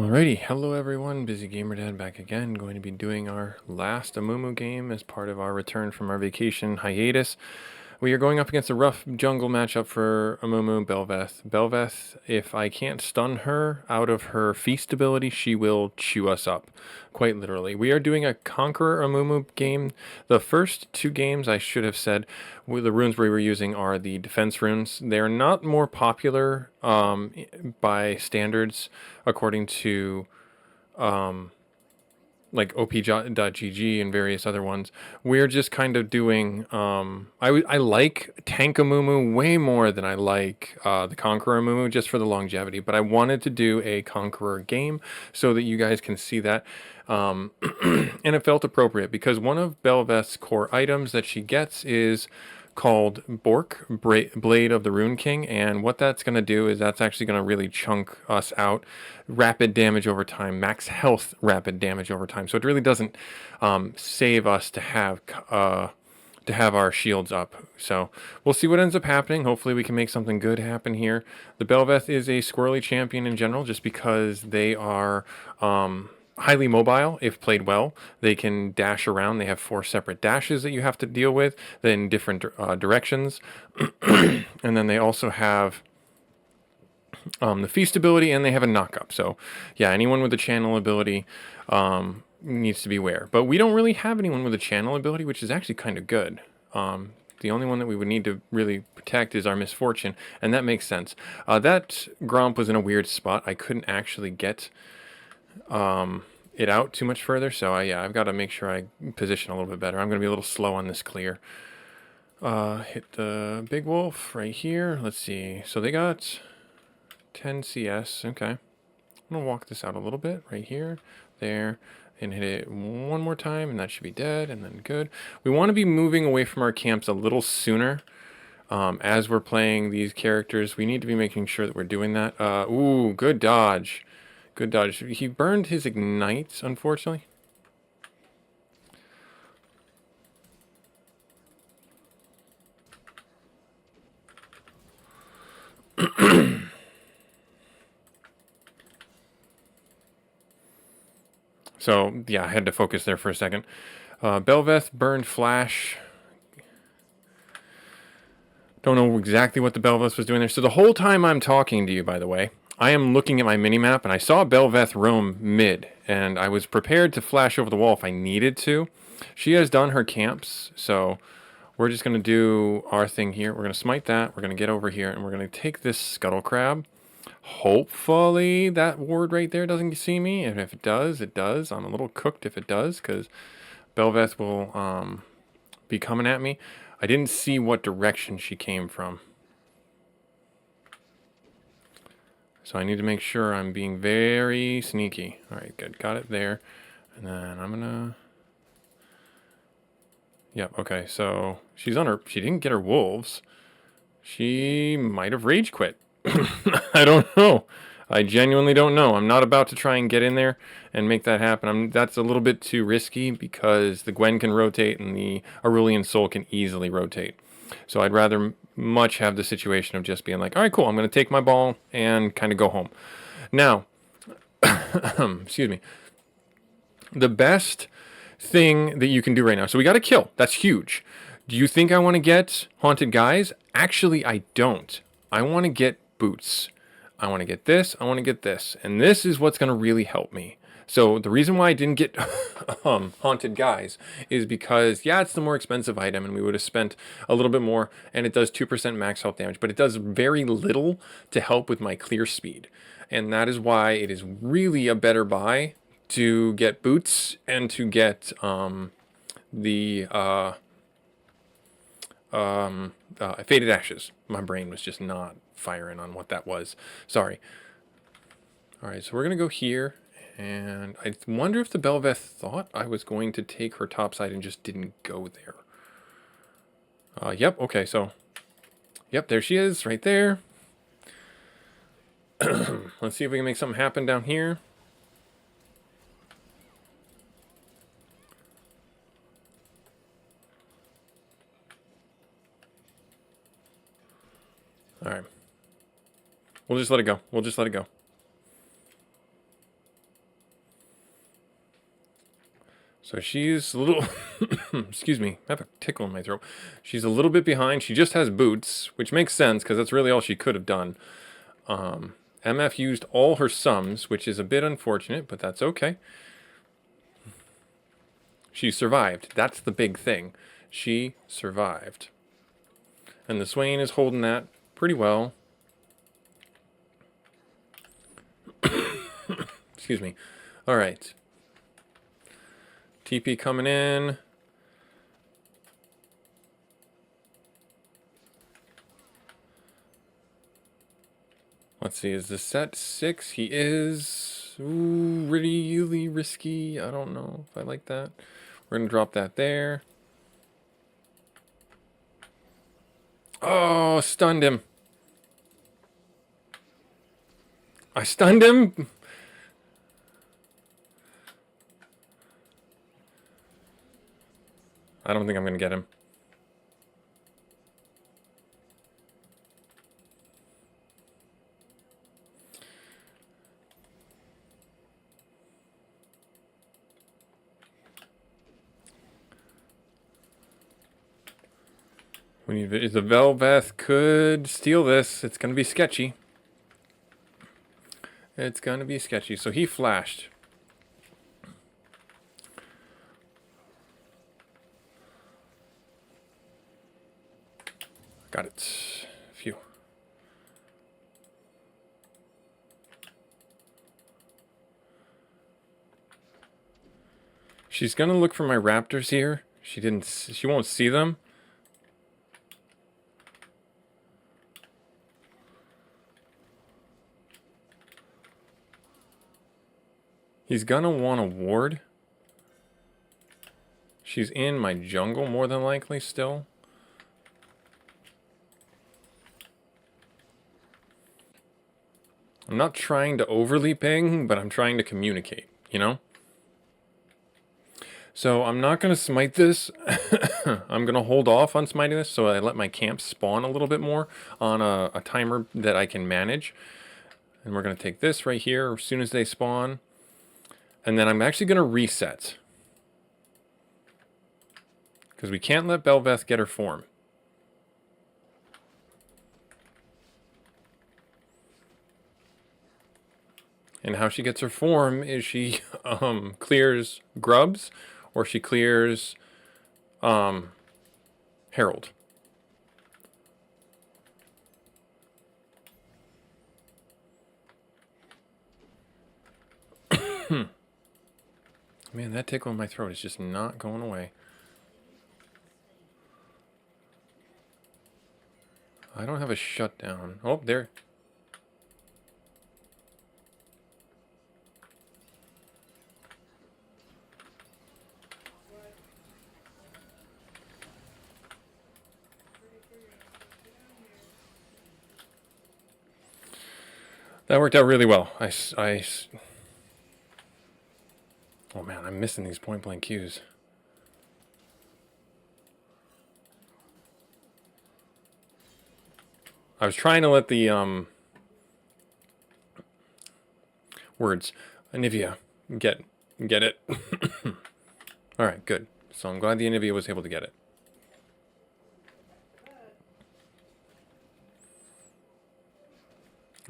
Alrighty, hello everyone, busygamerdad back again. Going to be doing our last Amumu game as part of our return from our vacation hiatus. We are going up against a rough jungle matchup for Amumu Belveth. Belveth, if I can't stun her out of her feast ability, she will chew us up, quite literally. We are doing a Conqueror Amumu game. The first two games, I should have said, the runes we were using are the defense runes. They are not more popular by standards according to like op.gg and various other ones. We're just kind of doing I like Tank Amumu way more than I like the Conqueror Amumu, just for the longevity, but I wanted to do a Conqueror game so that you guys can see that, and it felt appropriate because one of Belveth's core items that she gets is called Bork, Blade of the Rune King, and what that's going to do is that's actually going to really chunk us out. Rapid damage over time, max health rapid damage over time. So it really doesn't save us to have our shields up. So we'll see what ends up happening. Hopefully we can make something good happen here. The Belveth is a squirrely champion in general just because they are highly mobile if played well. They can dash around. They have 4 separate dashes that you have to deal with in different directions. And then they also have the feast ability, and they have a knock-up. So yeah, anyone with a channel ability needs to beware. But we don't really have anyone with a channel ability, which is actually kind of good. The only one that we would need to really protect is our Misfortune, and that makes sense. That Gromp was in a weird spot. I couldn't actually get it out too much further, so yeah, I've got to make sure I position a little bit better. I'm going to be a little slow on this clear. Hit the big wolf right here. Let's see. So they got 10 CS. Okay. I'm going to walk this out a little bit right here, there, and hit it one more time, and that should be dead, and then good. We want to be moving away from our camps a little sooner. As we're playing these characters, we need to be making sure that we're doing that. Ooh, good dodge. Good dodge. He burned his ignites, unfortunately. So, yeah, I had to focus there for a second. Belveth burned Flash. Don't know exactly what the Belveth was doing there. So the whole time I'm talking to you, by the way, I am looking at my minimap, and I saw Belveth roam mid, and I was prepared to flash over the wall if I needed to. She has done her camps, so we're just going to do our thing here. We're going to smite that. We're going to get over here, and we're going to take this Scuttle Crab. Hopefully that ward right there doesn't see me, and if it does, it does. I'm a little cooked if it does, because Belveth will be coming at me. I didn't see what direction she came from. So I need to make sure I'm being very sneaky. All right, good. Got it there. And then I'm going to... Yep, okay. So she's on her... She didn't get her wolves. She might have rage quit. I don't know. I genuinely don't know. I'm not about to try and get in there and make that happen. That's a little bit too risky because the Gwen can rotate and the Aurelian Soul can easily rotate. So I'd rather much have the situation of just being like, all right, cool, I'm going to take my ball and kind of go home. Now, excuse me, the best thing that you can do right now. So we got a kill. That's huge. Do you think I want to get Haunted Guys? Actually, I don't. I want to get boots. I want to get this. I want to get this. And this is what's going to really help me. So the reason why I didn't get Haunted Guys is because, yeah, it's the more expensive item, and we would have spent a little bit more, and it does 2% max health damage, but it does very little to help with my clear speed. And that is why it is really a better buy to get boots and to get the Faded Ashes. My brain was just not firing on what that was. Sorry. All right, so we're going to go here. And I wonder if the Belveth thought I was going to take her topside and just didn't go there. Yep, okay, so... Yep, there she is, right there. Let's see if we can make something happen down here. All right. We'll just let it go. We'll just let it go. So she's a little, excuse me, I have a tickle in my throat. She's a little bit behind. She just has boots, which makes sense because that's really all she could have done. MF used all her sums, which is a bit unfortunate, but that's okay. She survived. That's the big thing. She survived. And the Swain is holding that pretty well. Excuse me. All right. TP coming in. Let's see, is this set 6? He is. Ooh, really risky. I don't know if I like that. We're going to drop that there. Oh, stunned him. I stunned him. I don't think I'm going to get him. We need the Velveth could steal this. It's going to be sketchy. It's going to be sketchy. So he flashed. Got it. Phew. She's going to look for my raptors here. She won't see them. He's gonna want a ward. She's in my jungle more than likely still. I'm not trying to overly ping, but I'm trying to communicate, you know? So I'm not gonna smite this. I'm gonna hold off on smiting this so I let my camp spawn a little bit more on a timer that I can manage. And we're gonna take this right here as soon as they spawn. And then I'm actually gonna reset. Because we can't let Belveth get her form. And how she gets her form is she clears grubs or she clears Herald. Man, that tickle in my throat is just not going away. I don't have a shutdown. Oh, there. That worked out really well. Oh man, I'm missing these point blank cues. I was trying to let the words Anivia get it. All right, good. So I'm glad the Anivia was able to get it.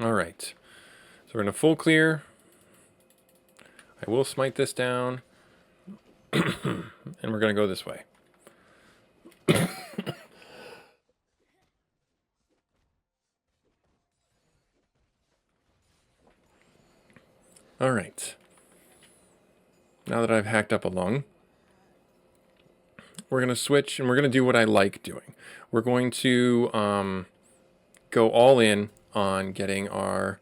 All right. So we're going to full clear. I will smite this down. And we're going to go this way. All right. Now that I've hacked up a lung, we're going to switch and we're going to do what I like doing. We're going to go all in on getting our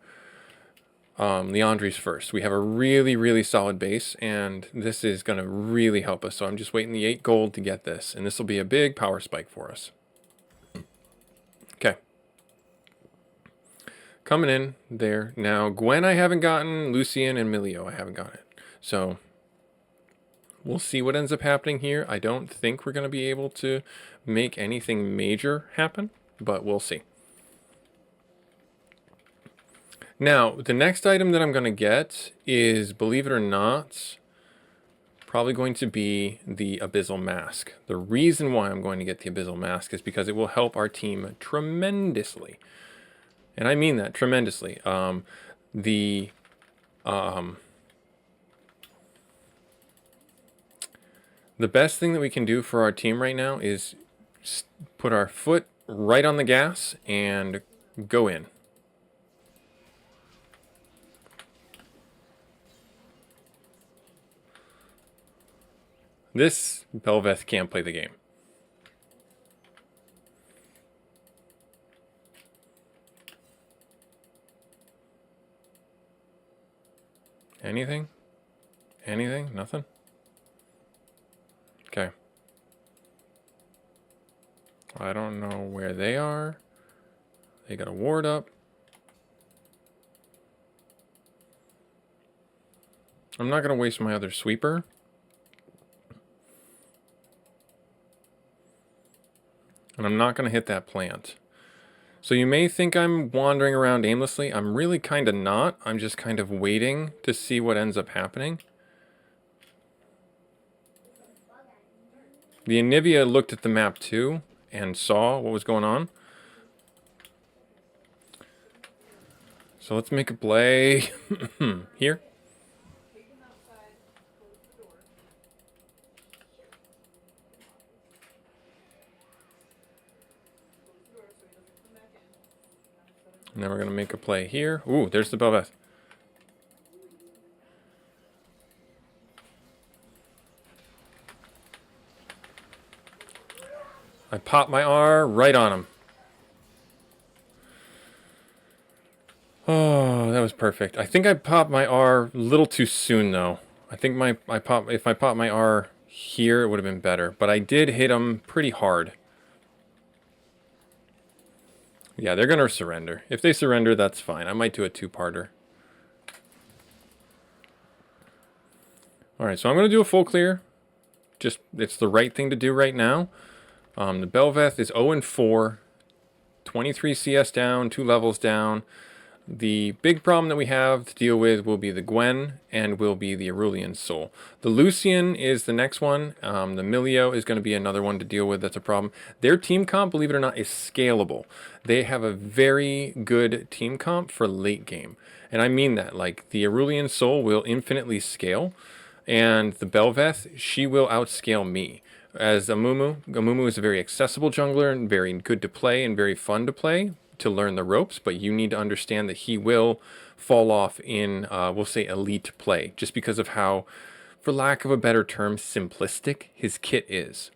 Leandries first. We have a really solid base, and this is going to really help us. So I'm just waiting the 8 gold to get this, and this will be a big power spike for us. Okay. Coming in there. Now, Gwen I haven't gotten, Lucian and Milio I haven't got it. So we'll see what ends up happening here. I don't think we're going to be able to make anything major happen, but we'll see. Now, the next item that I'm going to get is, believe it or not, probably going to be the Abyssal Mask. The reason why I'm going to get the Abyssal Mask is because it will help our team tremendously. And I mean that tremendously. The best thing that we can do for our team right now is put our foot right on the gas and go in. This Belveth can't play the game. Anything? Anything? Nothing? Okay. I don't know where they are. They got a ward up. I'm not going to waste my other sweeper. And I'm not going to hit that plant. So you may think I'm wandering around aimlessly. I'm really kind of not. I'm just kind of waiting to see what ends up happening. The Anivia looked at the map too and saw what was going on. So let's make a play here. And then we're going to make a play here. Ooh, there's the Belveth. I popped my R right on him. Oh, that was perfect. I think I popped my R a little too soon, though. I think if I popped my R here, it would have been better. But I did hit him pretty hard. Yeah, they're going to surrender. If they surrender, that's fine. I might do a two-parter. Alright, so I'm going to do a full clear. Just, it's the right thing to do right now. The Belveth is 0-4. 23 CS down, 2 levels down. The big problem that we have to deal with will be the Gwen and will be the Aurelian Soul. The Lucian is the next one. The Milio is going to be another one to deal with. That's a problem. Their team comp, believe it or not, is scalable. They have a very good team comp for late game. And I mean that. Like, the Aurelian Soul will infinitely scale. And the Belveth, she will outscale me. As Amumu is a very accessible jungler and very good to play and very fun to play, to learn the ropes, but you need to understand that he will fall off in, we'll say, elite play, just because of how, for lack of a better term, simplistic his kit is.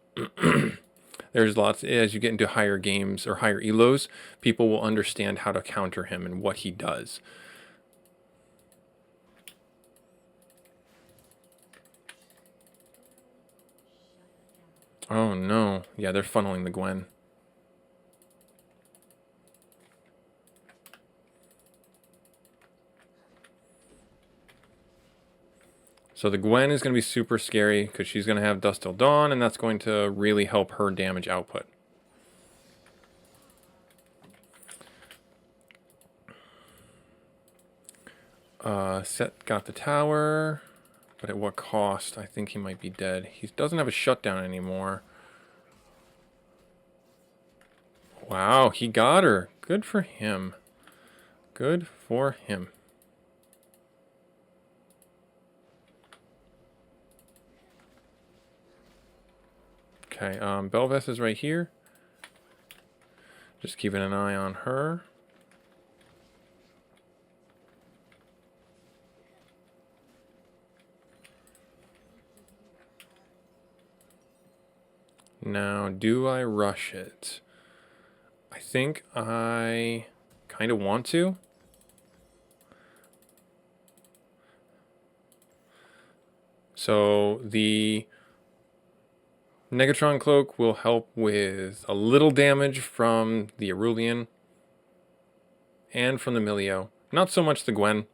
There's lots, as you get into higher games or higher elos, people will understand how to counter him and what he does. Oh no, yeah, they're funneling the Gwen. So the Gwen is going to be super scary because she's going to have Dust Till Dawn, and that's going to really help her damage output. Set got the tower, but at what cost? I think he might be dead. He doesn't have a shutdown anymore. Wow, he got her. Good for him. Good for him. Okay, Belveth is right here. Just keeping an eye on her. Now, do I rush it? I think I kind of want to. So the Negatron Cloak will help with a little damage from the Aurelian and from the Milio. Not so much the Gwen.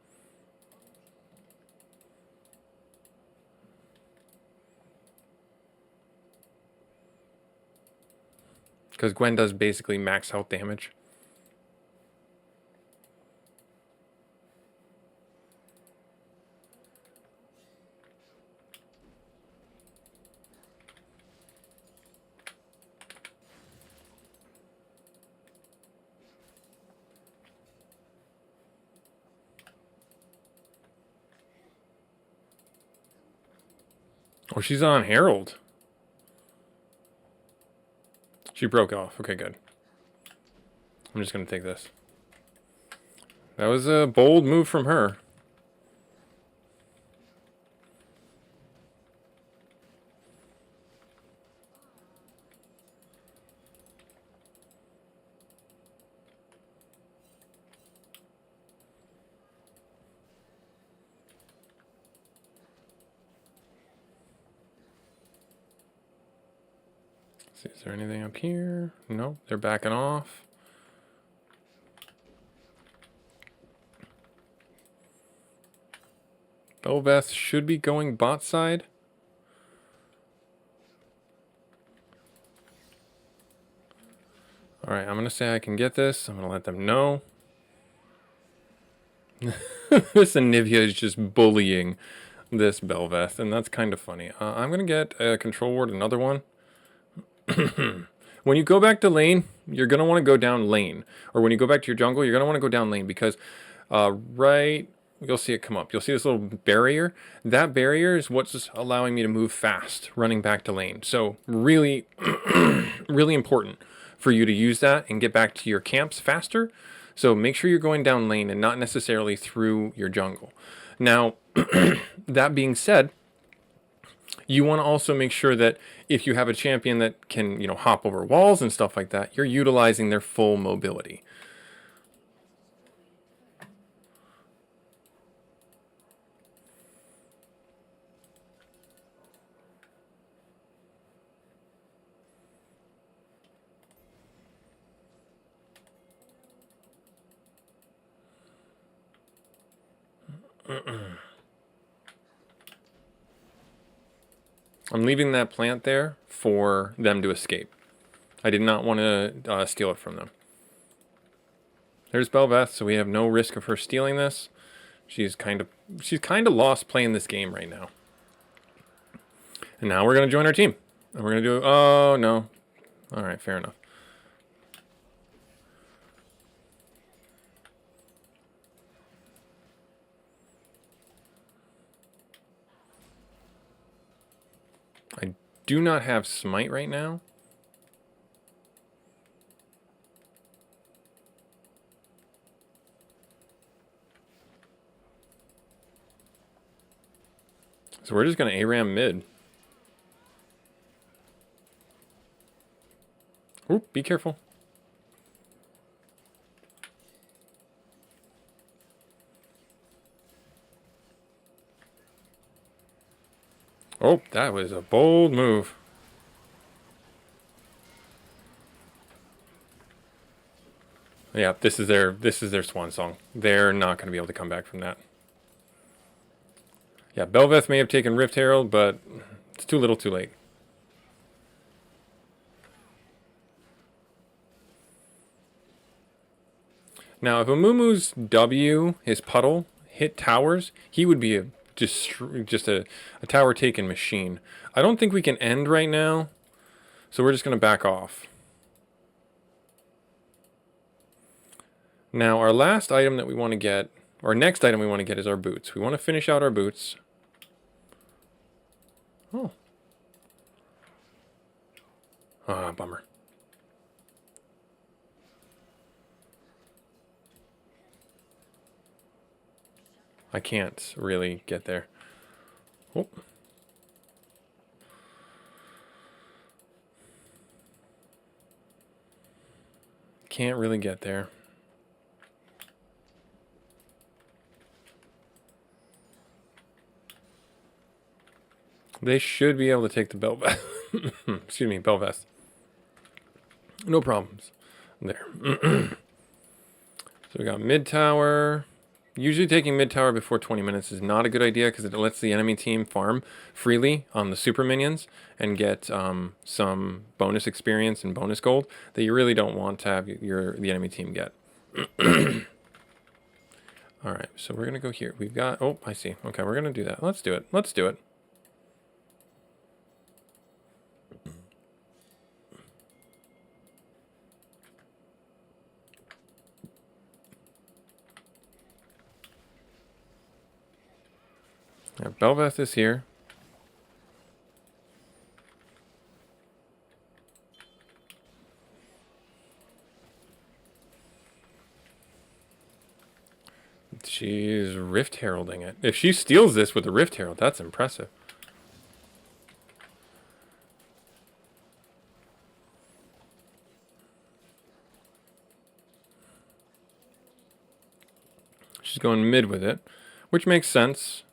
Because Gwen does basically max health damage. Oh, she's on Herald. She broke off. Okay, good. I'm just going to take this. That was a bold move from her. Let's see, is there anything up here? No, they're backing off. Belveth should be going bot side. Alright, I'm going to say I can get this. I'm going to let them know. This Anivia is just bullying this Belveth, and that's kind of funny. I'm going to get a control ward, another one. When you go back to lane, you're going to want to go down lane. Or when you go back to your jungle, you're going to want to go down lane because right... You'll see it come up. You'll see this little barrier. That barrier is what's allowing me to move fast, running back to lane. So really, really important for you to use that and get back to your camps faster. So make sure you're going down lane and not necessarily through your jungle. Now, that being said, you want to also make sure that if you have a champion that can, hop over walls and stuff like that, you're utilizing their full mobility. I'm leaving that plant there for them to escape. I did not want to steal it from them. There's Belveth, so we have no risk of her stealing this. She's kind of lost playing this game right now. And now we're going to join our team. And we're going to do... Oh, no. All right, fair enough. I do not have smite right now. So we're just going to ARAM mid. Oop, be careful. Oh, that was a bold move. Yeah, this is their swan song. They're not going to be able to come back from that. Yeah, Belveth may have taken Rift Herald, but it's too little too late. Now, if Amumu's W, his puddle, hit towers, he would be just a tower taken machine. I don't think we can end right now, so we're just going to back off. Now, our last item that we want to get, or next item we want to get is our boots. We want to finish out our boots. Oh. Ah, bummer. I can't really get there. Oh. Can't really get there. They should be able to take the Belveth. Excuse me, Belveth. No problems there. So we got mid tower. Usually taking mid tower before 20 minutes is not a good idea because it lets the enemy team farm freely on the super minions and get some bonus experience and bonus gold that you really don't want to have the enemy team get. All right, so we're gonna go here. We've got, oh, I see. Okay, we're gonna do that. Let's do it. Let's do it. Yeah, Belveth is here. Rift Heralding it. If she steals this with a Rift Herald, that's impressive. She's going mid with it, which makes sense.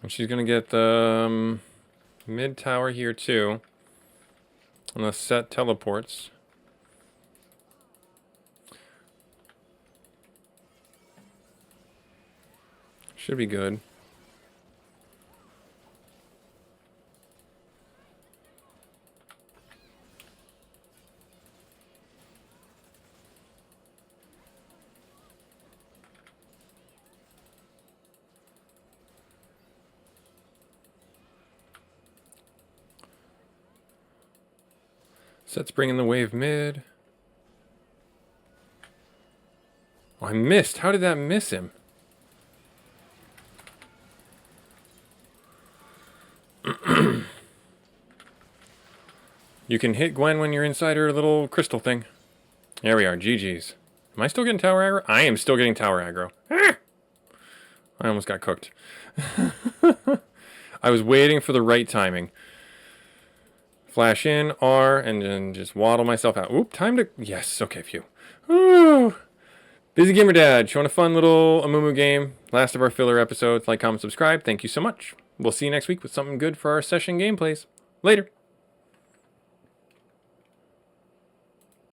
And she's going to get the mid tower here too. Unless Set teleports. Should be good. Set's bringing the wave mid. Oh, I missed. How did that miss him? You can hit Gwen when you're inside her little crystal thing. There we are. GG's. Am I still getting tower aggro? I am still getting tower aggro. Ah! I almost got cooked. I was waiting for the right timing. Flash in, R, and then just waddle myself out. Oop, time to... Yes, okay, phew. Woo! Busy Gamer Dad, showing a fun little Amumu game. Last of our filler episodes. Like, comment, subscribe. Thank you so much. We'll see you next week with something good for our session gameplays. Later.